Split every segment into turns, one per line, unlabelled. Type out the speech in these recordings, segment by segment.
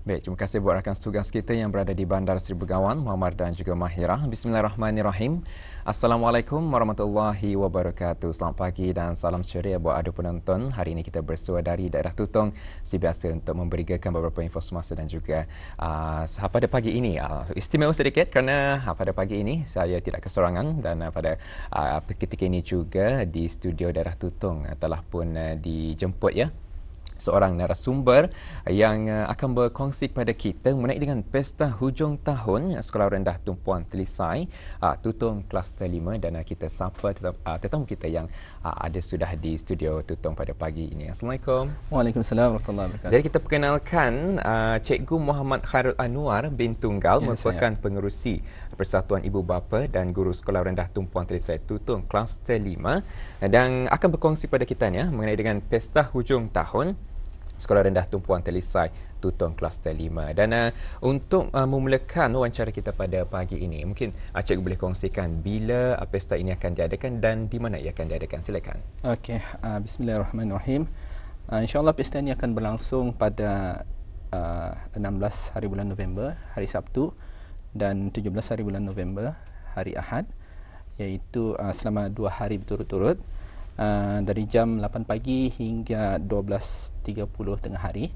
Baik, terima kasih buat rakan tugas kita yang berada di Bandar Seri Begawan, Muhammad dan juga Mahirah. Bismillahirrahmanirrahim. Assalamualaikum warahmatullahi wabarakatuh. Selamat pagi dan salam ceria buat anda penonton. Hari ini kita bersua dari daerah Tutong seperti biasa untuk memberikan beberapa info semasa dan juga pada pagi ini istimewa sedikit kerana pada pagi ini saya tidak kesorangan dan pada ketika ini juga di studio daerah Tutong telah pun dijemput seorang narasumber yang akan berkongsi kepada kita mengenai dengan pesta hujung tahun Sekolah Rendah Tumpuan Telisai Tutong Kluster 5 dan kita sapa tetamu kita yang ada sudah di studio Tutong pada pagi ini. Assalamualaikum.
Waalaikumsalam warahmatullahi wabarakatuh.
Jadi kita perkenalkan Cikgu Muhammad Khairul Anwar bin Tunggal merupakan pengerusi Persatuan Ibu Bapa dan Guru Sekolah Rendah Tumpuan Telisai Tutong Kluster 5 dan akan berkongsi pada kita mengenai dengan pesta hujung tahun Sekolah Rendah Tumpuan Telisai Tutong Kluster 5. Dan untuk memulakan wawancara kita pada pagi ini, mungkin Cikgu boleh kongsikan bila pesta ini akan diadakan dan di mana ia akan diadakan. Silakan.
Okey, bismillahirrahmanirrahim. InsyaAllah pesta ini akan berlangsung pada 16 hari bulan November, hari Sabtu, dan 17 hari bulan November, hari Ahad, iaitu selama 2 hari berturut-turut. Dari jam 8 pagi hingga 12.30 tengah hari.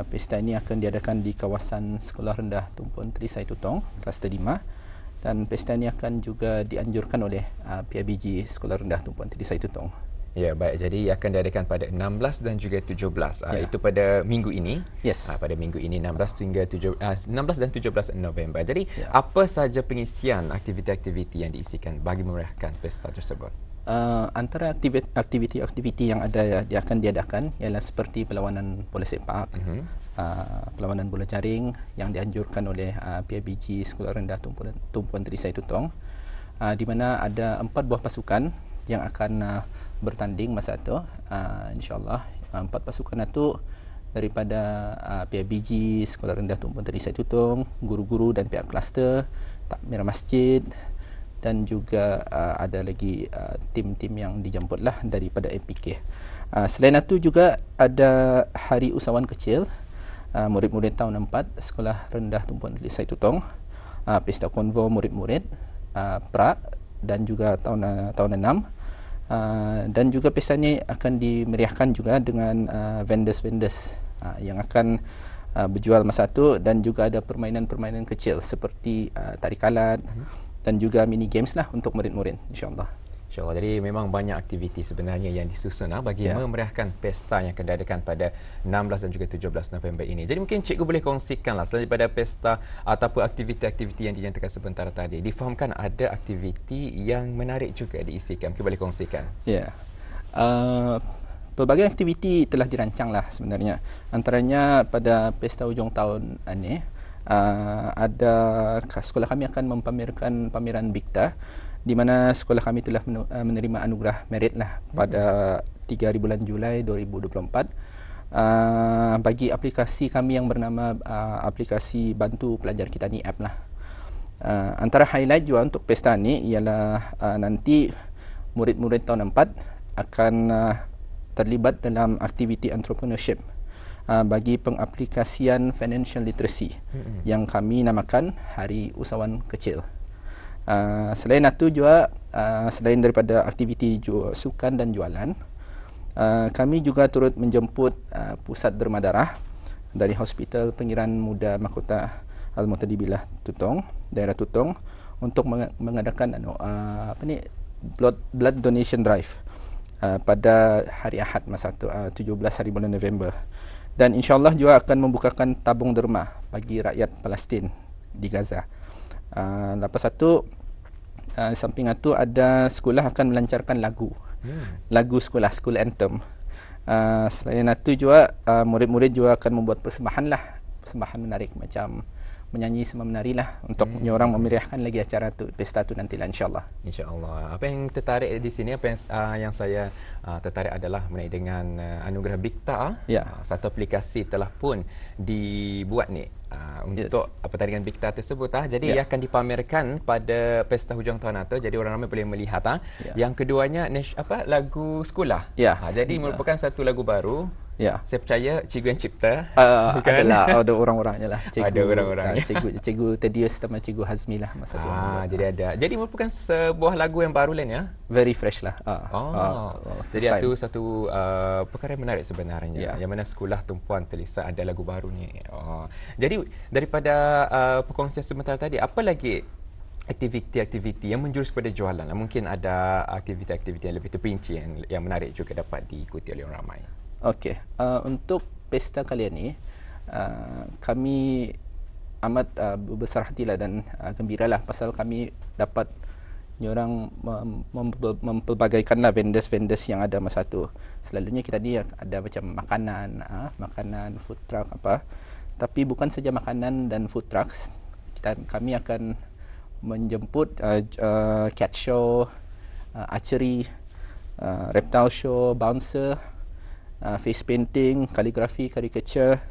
Pesta ini akan diadakan di kawasan Sekolah Rendah Tumpuan Telisai Tutong, Kluster 5, dan pesta ini akan juga dianjurkan oleh PIBG Sekolah Rendah Tumpuan Telisai Tutong.
Ya, baik. Jadi akan diadakan pada 16 dan juga 17. Itu pada minggu ini.
Yes.
Pada minggu ini 16 dan 17 November. Jadi apa sahaja pengisian aktiviti-aktiviti yang diisikan bagi memeriahkan pesta tersebut?
Antara aktiviti yang ada dia akan diadakan ialah seperti perlawanan bola sepak, perlawanan bola jaring yang dianjurkan oleh PIBG Sekolah Rendah Tumpuan Telisai Tutong, di mana ada 4 buah pasukan yang akan bertanding masa itu. InsyaAllah 4 pasukan itu daripada PIBG Sekolah Rendah Tumpuan Telisai Tutong, guru-guru dan pihak kluster, takmir masjid, dan juga ada lagi tim-tim yang dijemputlah daripada MPK. Selain itu juga ada hari usahawan kecil murid-murid tahun 4 Sekolah Rendah Tumpuan Telisai Tutong, pesta konvo murid-murid pra dan juga tahun 6, dan juga pesta ini akan dimeriahkan juga dengan vendors-vendors yang akan berjual masa itu, dan juga ada permainan-permainan kecil seperti tarik alat dan juga mini games lah untuk murid-murid, insyaAllah.
InsyaAllah. Jadi memang banyak aktiviti sebenarnya yang disusun bagi memeriahkan pesta yang akan diadakan pada 16 dan juga 17 November ini. Jadi mungkin cikgu boleh kongsikanlah selain daripada pesta ataupun aktiviti-aktiviti yang dinyatakan sebentar tadi, difahamkan ada aktiviti yang menarik juga diisikan. Mungkin boleh kongsikan.
Ya. Pelbagai aktiviti telah dirancanglah sebenarnya. Antaranya pada pesta hujung tahun ini, ada sekolah kami akan mempamerkan pameran Bikta, di mana sekolah kami telah menerima anugerah merit lah pada 3 hari bulan Julai 2024 bagi aplikasi kami yang bernama aplikasi Bantu Pelajar Kita Ni app lah. Antara highlight juga untuk pesta ni ialah nanti murid-murid tahun 4 akan terlibat dalam aktiviti entrepreneurship bagi pengaplikasian financial literacy yang kami namakan Hari Usahawan Kecil. Selain itu juga, selain daripada aktiviti sukan dan jualan, kami juga turut menjemput pusat derma darah dari Hospital Pengiran Muda Mahkota Al-Mu'tadibilah Tutong, daerah Tutong, untuk mengadakan blood donation drive pada hari Ahad masa itu, 17 hari bulan November. Dan insyaAllah juga akan membukakan tabung derma bagi rakyat Palestin di Gaza. Lepas itu, samping itu ada sekolah akan melancarkan lagu sekolah, school anthem. Selain itu juga murid-murid juga akan membuat persembahan menarik macam menyanyi sama menari lah untuk orang memeriahkan lagi acara tu, pesta tu nantilah, insyaAllah.
InsyaAllah. Apa yang tertarik di sini, apa yang saya tertarik adalah mengenai dengan anugerah Bikta. Satu aplikasi telah pun dibuat ni untuk pertandingan Bikta tersebut. Jadi ia akan dipamerkan pada pesta hujung tahun itu. Jadi orang ramai boleh melihat. Yang keduanya lagu sekolah. Jadi merupakan satu lagu baru
Ya.
Saya percaya cikgu yang cipta.
Adalah ada orang-orangnya lah.
Ada orang-orangnya.
Cikgu Tedious sama cikgu Hazmi lah masa tu.
Jadi ada. Jadi merupakan sebuah lagu yang baru Len ya?
Very fresh lah.
Jadi itu satu perkara yang menarik sebenarnya. Yang mana sekolah tumpuan terlihat ada lagu baru ni. Jadi daripada perkongsian sebentar tadi, apa lagi aktiviti-aktiviti yang menjurus kepada jualan? Mungkin ada aktiviti-aktiviti yang lebih terperinci yang menarik juga dapat diikuti oleh orang ramai.
Okey, untuk pesta kali ini kami amat berbesar hatilah dan gembiralah pasal kami dapat orang mempelbagaikanlah vendors-vendors yang ada masa tu. Selalunya kita ni ada macam makanan, food truck apa. Tapi bukan saja makanan dan food trucks, kami akan menjemput cat show, archery, reptile show, bouncer, face painting, kaligrafi, caricature,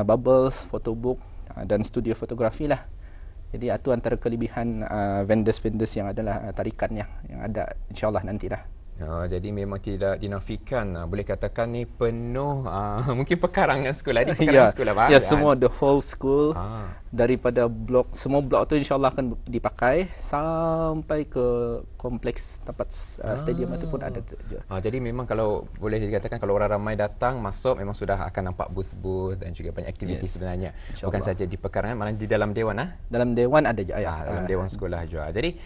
bubbles, photobook dan studio fotografi lah. Jadi itu antara kelebihan vendors-vendors yang adalah tarikan yang ada insyaAllah nantilah.
Jadi memang tidak dinafikan, boleh katakan ni penuh mungkin pekarangan sekolah ni, pekarangan sekolah
ya, semua the whole school daripada blok, semua blok tu insyaAllah akan dipakai sampai ke kompleks tempat stadium itu pun ada tu.
Jadi memang kalau boleh dikatakan kalau orang ramai datang masuk memang sudah akan nampak booth-booth dan juga banyak aktiviti sebenarnya. Bukan saja di pekarangan, malah di dalam dewan
Dalam dewan ada je
dalam dewan sekolah juga. Jadi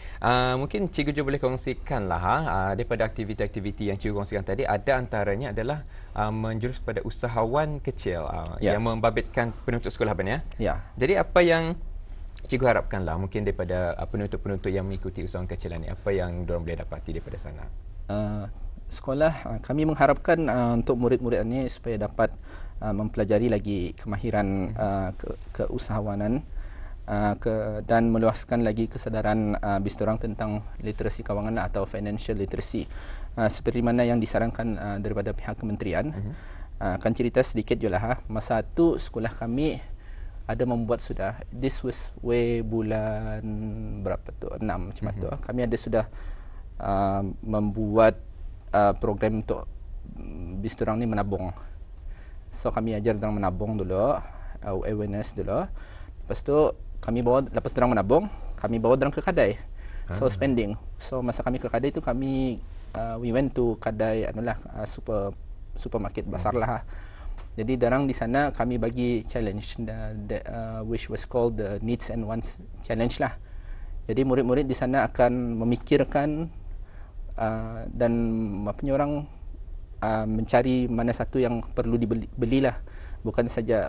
mungkin Cikgu Jo boleh kongsikanlah daripada aktiviti-aktiviti yang Cikgu kongsikan tadi, ada antaranya adalah menjurus pada usahawan kecil yang membabitkan penuntut sekolah benar ya? Jadi apa yang Cikgu harapkanlah mungkin daripada penuntut-penuntut yang mengikuti usahawan kecil ini, apa yang diorang boleh dapati daripada sana?
Sekolah kami mengharapkan untuk murid-murid ini supaya dapat mempelajari lagi kemahiran keusahawanan dan meluaskan lagi kesedaran bistorang tentang literasi kewangan atau financial literacy, seperti mana yang disarankan daripada pihak kementerian. Akan cerita sedikit je lah. Masa tu sekolah kami ada membuat sudah, this was way bulan berapa tu, 6 macam tu. Kami ada sudah membuat program untuk bistorang ni menabung. So kami ajar dorang menabung dulu, awareness dulu. Lepas tu kami bawa, lepas dorang menabung, kami bawa dorang ke kedai. So spending. So masa kami ke kedai tu kami we went to kedai supermarket besar lah. Jadi dorang di sana kami bagi challenge which was called the needs and wants challenge lah. Jadi murid-murid di sana akan memikirkan dan orang mencari mana satu yang perlu dibelilah, bukan saja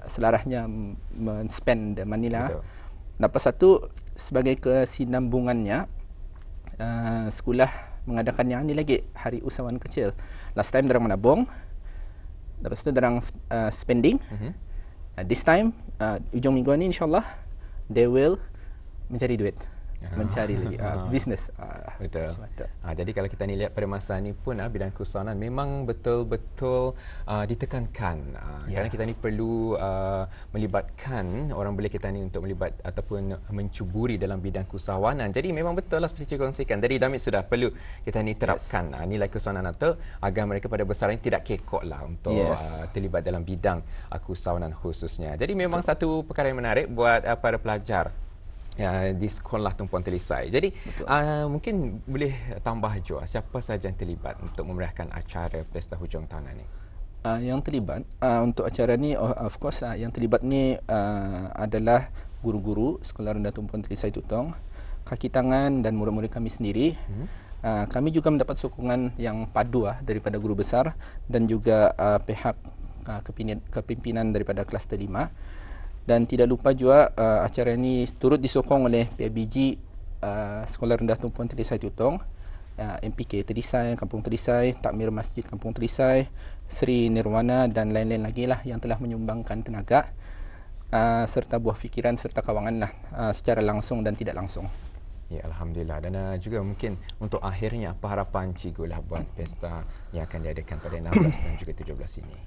selarasnya men-spend the money lah. Lepas satu sebagai kesinambungannya, sekolah mengadakan yang ni lagi, hari usahawan kecil. Last time dorang menabung, lepas tu dorang spending. This time ujung minggu ni insyaAllah they will mencari duit, mencari lagi bisnes.
Betul. Jadi kalau kita ni lihat pada masa ni pun bidang keusahawanan memang betul-betul ditekankan. Kerana kita ni perlu melibatkan orang boleh kita ni untuk melibat ataupun mencuburi dalam bidang keusahawanan. Jadi memang betul lah seperti Cikgu kongsikan. Dari Damit sudah perlu kita ni terapkan nilai keusahawanan itu agar mereka pada besarnya tidak kekok lah untuk terlibat dalam bidang keusahawanan khususnya. Jadi memang satu perkara yang menarik buat para pelajar di sekolah tumpuan Telisai. Jadi mungkin boleh tambah juga siapa sahaja yang terlibat untuk memeriahkan acara Pesta Hujung Tahunan ini?
Yang terlibat untuk acara ni of course yang terlibat ni adalah guru-guru Sekolah Rendah Tumpuan Telisai Tutong, kaki tangan dan murid-murid kami sendiri. Kami juga mendapat sokongan yang padu daripada guru besar dan juga pihak kepimpinan daripada kluster 5. Dan tidak lupa juga acara ini turut disokong oleh PIBG Sekolah Rendah Tumpuan Telisai Tutong, MPK Telisai, Kampung Telisai, Takmir Masjid Kampung Telisai, Sri Nirwana dan lain-lain lagi lah yang telah menyumbangkan tenaga serta buah fikiran serta kawangan lah secara langsung dan tidak langsung.
Ya, Alhamdulillah. Dan juga mungkin untuk akhirnya apa harapan Cikgu lah buat pesta yang akan diadakan pada 16 dan juga 17 ini?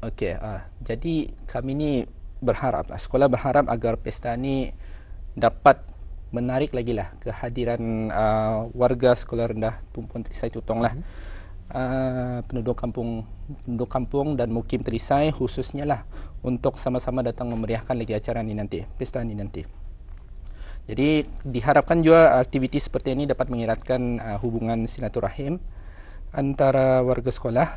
Okey, jadi kami ni berharap, sekolah berharap agar pesta ni dapat menarik lagi lah kehadiran warga Sekolah Rendah Tumpuan Telisai Tutong lah. penduduk kampung dan mukim Terisai khususnya lah untuk sama-sama datang memeriahkan lagi acara ni nanti, pesta ni nanti. Jadi diharapkan juga aktiviti seperti ini dapat mengeratkan hubungan silaturahim antara warga sekolah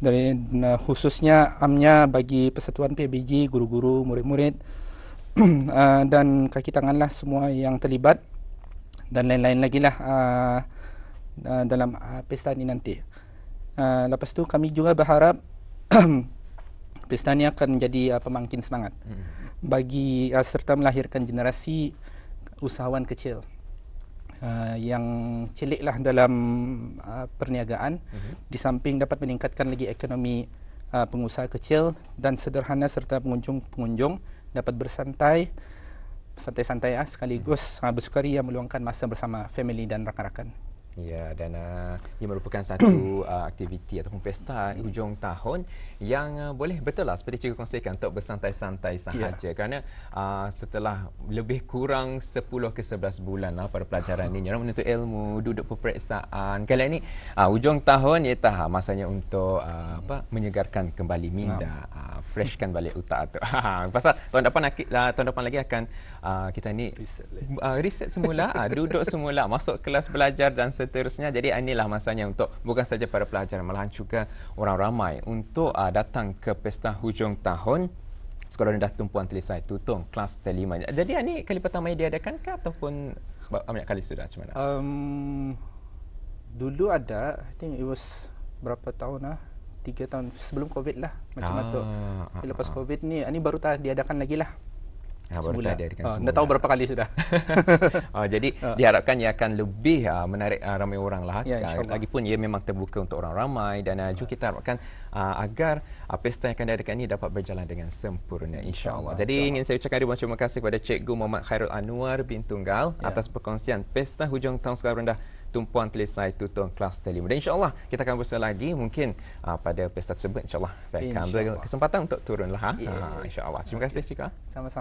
dari khususnya amnya bagi persatuan PABG, guru-guru, murid-murid dan kaki tanganlah semua yang terlibat dan lain-lain lagi lah dalam pesta ni nanti. Lepas tu kami juga berharap pesta ni akan menjadi pemangkin semangat bagi serta melahirkan generasi usahawan kecil yang celik lah dalam perniagaan, di samping dapat meningkatkan lagi ekonomi pengusaha kecil dan sederhana serta pengunjung dapat bersantai sekaligus bersukaria meluangkan masa bersama family dan rakan-rakan.
Ya, dan ia merupakan satu aktiviti ataupun pesta hujung tahun yang boleh betul lah seperti cikgu kongsikan untuk bersantai-santai sahaja, kerana setelah lebih kurang 10 ke 11 bulan lah pada pelajaran ini orang menuntut ilmu, duduk peperiksaan. Kali ini hujung tahun iaitu masanya untuk menyegarkan kembali minda, freshkan balik otak tu. Pasal tahun depan lagi akan kita ni riset semula, duduk semula, masuk kelas belajar dan seterusnya. Jadi inilah masanya untuk bukan saja para pelajar, malahan juga orang ramai untuk datang ke pesta hujung tahun Sekolah Rendah Tumpuan Telisai Tutong kelas T5. Jadi ini kali pertama diadakan ke ataupun banyak kali sudah macam mana?
Dulu ada, I think it was berapa tahun 3 tahun sebelum COVID lah macam tu. Lepas COVID ni baru diadakan lagi lah.
Baru diadakan semula.
Dah tahu berapa kali sudah.
Jadi diharapkan ia akan lebih menarik ramai orang lah.
Ya,
lagipun ia memang terbuka untuk orang ramai dan juga kita harapkan agar pesta yang akan diadakan ini dapat berjalan dengan sempurna, insya-Allah. Jadi ingin saya ucapkan ribuan terima kasih kepada Cikgu Muhammad Khairul Anwar bin Tunggal atas perkongsian pesta hujung tahun Sekolah Rendah Tumpuan Telisai Tutong kelas T5. Dan insya-Allah kita akan bersama lagi mungkin pada pesta tersebut, insya-Allah saya akan ambil kesempatan untuk turunlah. Insya-Allah. Terima kasih Cikgu.
Sama-sama.